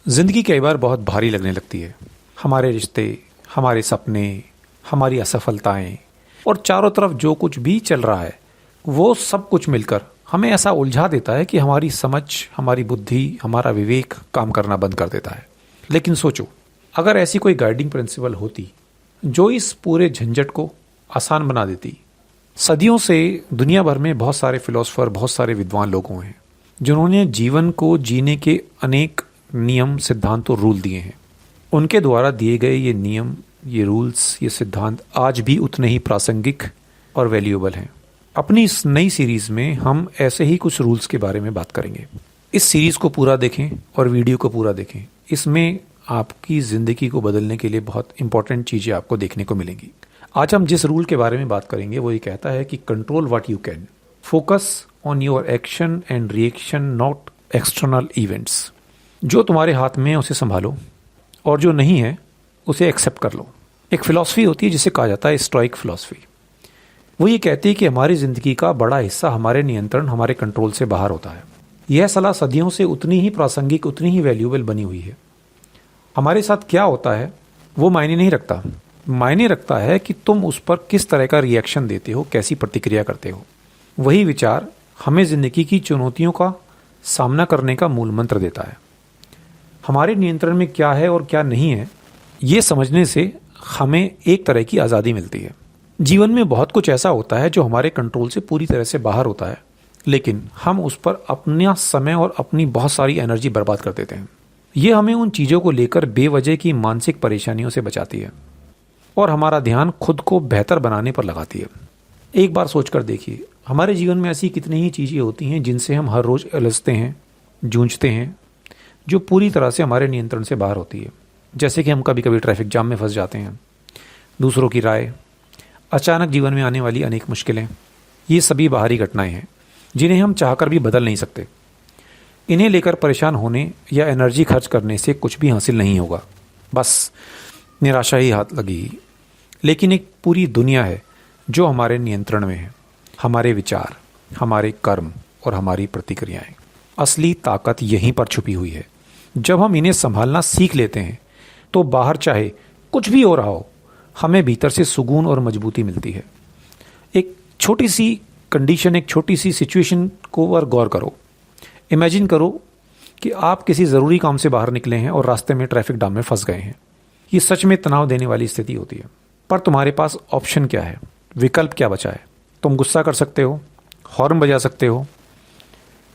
जिंदगी कई बार बहुत भारी लगने लगती है। हमारे रिश्ते, हमारे सपने, हमारी असफलताएं और चारों तरफ जो कुछ भी चल रहा है वो सब कुछ मिलकर हमें ऐसा उलझा देता है कि हमारी समझ, हमारी बुद्धि, हमारा विवेक काम करना बंद कर देता है। लेकिन सोचो, अगर ऐसी कोई गाइडिंग प्रिंसिपल होती जो इस पूरे झंझट को आसान बना देती। सदियों से दुनिया भर में बहुत सारे फिलोसोफर, बहुत सारे विद्वान लोग हुए हैं जिन्होंने जीवन को जीने के अनेक नियम, सिद्धांत और रूल दिए हैं। उनके द्वारा दिए गए ये नियम, ये रूल्स, ये सिद्धांत आज भी उतने ही प्रासंगिक और वैल्यूएबल हैं। अपनी इस नई सीरीज में हम ऐसे ही कुछ रूल्स के बारे में बात करेंगे। इस सीरीज को पूरा देखें और वीडियो को पूरा देखें। इसमें आपकी ज़िंदगी को बदलने के लिए बहुत इंपॉर्टेंट चीज़ें आपको देखने को मिलेंगी। आज हम जिस रूल के बारे में बात करेंगे वो ये कहता है कि control what you can, focus on your action and reaction, not external events. जो तुम्हारे हाथ में है उसे संभालो और जो नहीं है उसे एक्सेप्ट कर लो। एक फिलॉसफी होती है जिसे कहा जाता है स्टोइक फिलॉसफी। वो ये कहती है कि हमारी ज़िंदगी का बड़ा हिस्सा हमारे नियंत्रण, हमारे कंट्रोल से बाहर होता है। यह सलाह सदियों से उतनी ही प्रासंगिक, उतनी ही वैल्यूएबल बनी हुई है। हमारे साथ क्या होता है वो मायने नहीं रखता। मायने रखता है कि तुम उस पर किस तरह का रिएक्शन देते हो, कैसी प्रतिक्रिया करते हो। वही विचार हमें ज़िंदगी की चुनौतियों का सामना करने का मूल मंत्र देता है। हमारे नियंत्रण में क्या है और क्या नहीं है, ये समझने से हमें एक तरह की आज़ादी मिलती है। जीवन में बहुत कुछ ऐसा होता है जो हमारे कंट्रोल से पूरी तरह से बाहर होता है, लेकिन हम उस पर अपना समय और अपनी बहुत सारी एनर्जी बर्बाद कर देते हैं। ये हमें उन चीज़ों को लेकर बेवजह की मानसिक परेशानियों से बचाती है और हमारा ध्यान खुद को बेहतर बनाने पर लगाती है। एक बार सोचकर देखिए, हमारे जीवन में ऐसी कितनी ही चीज़ें होती हैं जिनसे हम हर रोज़ उलझते हैं, जूझते हैं, जो पूरी तरह से हमारे नियंत्रण से बाहर होती है। जैसे कि हम कभी कभी ट्रैफिक जाम में फंस जाते हैं, दूसरों की राय, अचानक जीवन में आने वाली अनेक मुश्किलें। ये सभी बाहरी घटनाएं हैं जिन्हें हम चाहकर भी बदल नहीं सकते। इन्हें लेकर परेशान होने या एनर्जी खर्च करने से कुछ भी हासिल नहीं होगा, बस निराशा ही हाथ लगेगी। लेकिन एक पूरी दुनिया है जो हमारे नियंत्रण में है। हमारे विचार, हमारे कर्म और हमारी प्रतिक्रियाएं। असली ताकत यहीं पर छुपी हुई है। जब हम इन्हें संभालना सीख लेते हैं तो बाहर चाहे कुछ भी हो रहा हो, हमें भीतर से सुकून और मजबूती मिलती है। एक छोटी सी कंडीशन, एक छोटी सी सिचुएशन को और गौर करो। इमेजिन करो कि आप किसी ज़रूरी काम से बाहर निकले हैं और रास्ते में ट्रैफिक जाम में फंस गए हैं। ये सच में तनाव देने वाली स्थिति होती है, पर तुम्हारे पास ऑप्शन क्या है, विकल्प क्या बचा है? तुम गुस्सा कर सकते हो, हॉर्न बजा सकते हो,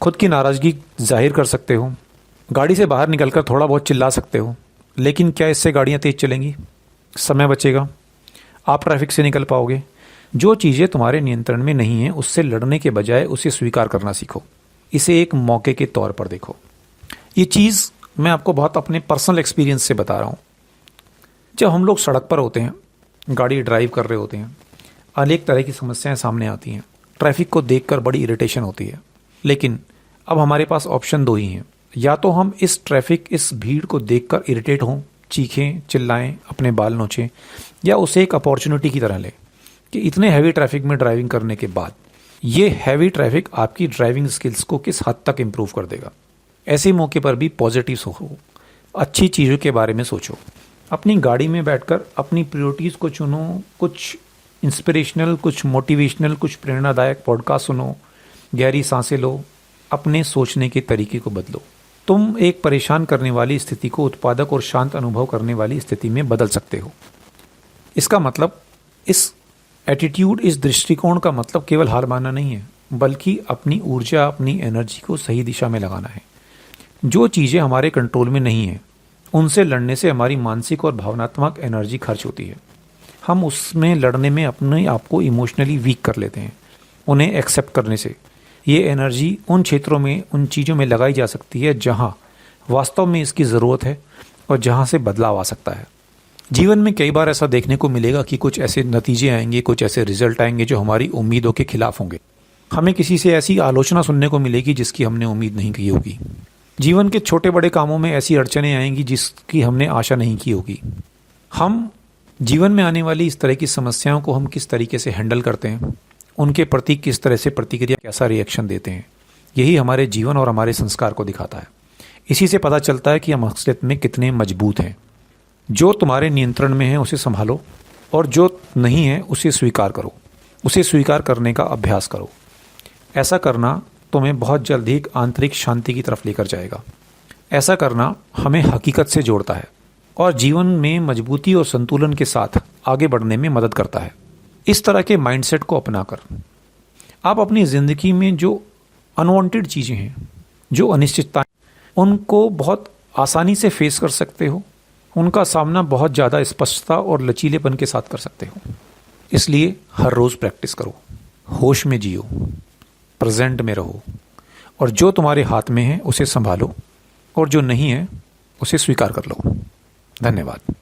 खुद की नाराज़गी जाहिर कर सकते हो, गाड़ी से बाहर निकलकर थोड़ा बहुत चिल्ला सकते हो। लेकिन क्या इससे गाड़ियाँ तेज़ चलेंगी? समय बचेगा? आप ट्रैफिक से निकल पाओगे? जो चीज़ें तुम्हारे नियंत्रण में नहीं हैं उससे लड़ने के बजाय उसे स्वीकार करना सीखो। इसे एक मौके के तौर पर देखो। ये चीज़ मैं आपको बहुत अपने पर्सनल एक्सपीरियंस से बता रहा हूँ। जब हम लोग सड़क पर होते हैं, गाड़ी ड्राइव कर रहे होते हैं, अनेक तरह की समस्याएं सामने आती हैं। ट्रैफिक को देखकर बड़ी इरिटेशन होती है। लेकिन अब हमारे पास ऑप्शन दो ही हैं। या तो हम इस ट्रैफिक, इस भीड़ को देखकर इरिटेट हों, चीखें, चिल्लाएं, अपने बाल नोचें, या उसे एक अपॉर्चुनिटी की तरह लें कि इतने हैवी ट्रैफिक में ड्राइविंग करने के बाद ये हैवी ट्रैफिक आपकी ड्राइविंग स्किल्स को किस हद तक इम्प्रूव कर देगा। ऐसे मौके पर भी पॉजिटिव सोचो, अच्छी चीज़ों के बारे में सोचो। अपनी गाड़ी में बैठकर अपनी प्रायोरिटीज़ को चुनो। कुछ इंस्पिरेशनल, कुछ मोटिवेशनल, कुछ प्रेरणादायक पॉडकास्ट सुनो, गहरी सांसें लो, अपने सोचने के तरीके को बदलो। तुम एक परेशान करने वाली स्थिति को उत्पादक और शांत अनुभव करने वाली स्थिति में बदल सकते हो। इसका मतलब, इस एटीट्यूड, इस दृष्टिकोण का मतलब केवल हार मानना नहीं है, बल्कि अपनी ऊर्जा, अपनी एनर्जी को सही दिशा में लगाना है। जो चीज़ें हमारे कंट्रोल में नहीं हैं उनसे लड़ने से हमारी मानसिक और भावनात्मक एनर्जी खर्च होती है। हम उसमें लड़ने में अपने आप को इमोशनली वीक कर लेते हैं। उन्हें एक्सेप्ट करने से ये एनर्जी उन क्षेत्रों में, उन चीज़ों में लगाई जा सकती है जहाँ वास्तव में इसकी ज़रूरत है और जहाँ से बदलाव आ सकता है। जीवन में कई बार ऐसा देखने को मिलेगा कि कुछ ऐसे नतीजे आएंगे, कुछ ऐसे रिजल्ट आएंगे जो हमारी उम्मीदों के खिलाफ होंगे। हमें किसी से ऐसी आलोचना सुनने को मिलेगी जिसकी हमने उम्मीद नहीं की होगी। जीवन के छोटे बड़े कामों में ऐसी अड़चनें आएंगी जिसकी हमने आशा नहीं की होगी। हम जीवन में आने वाली इस तरह की समस्याओं को हम किस तरीके से हैंडल करते हैं, उनके प्रति किस तरह से प्रतिक्रिया, कैसा रिएक्शन देते हैं, यही हमारे जीवन और हमारे संस्कार को दिखाता है। इसी से पता चलता है कि हम असलियत में कितने मजबूत हैं। जो तुम्हारे नियंत्रण में है उसे संभालो, और जो नहीं है उसे स्वीकार करो। उसे स्वीकार करने का अभ्यास करो। ऐसा करना तुम्हें बहुत जल्द ही एक आंतरिक शांति की तरफ लेकर जाएगा। ऐसा करना हमें हकीकत से जोड़ता है और जीवन में मजबूती और संतुलन के साथ आगे बढ़ने में मदद करता है। इस तरह के माइंडसेट को अपनाकर आप अपनी ज़िंदगी में जो अनवांटेड चीज़ें हैं, जो अनिश्चितताएं, उनको बहुत आसानी से फेस कर सकते हो। उनका सामना बहुत ज़्यादा स्पष्टता और लचीलेपन के साथ कर सकते हो। इसलिए हर रोज़ प्रैक्टिस करो, होश में जियो, प्रेजेंट में रहो, और जो तुम्हारे हाथ में है उसे संभालो, और जो नहीं है उसे स्वीकार कर लो। धन्यवाद।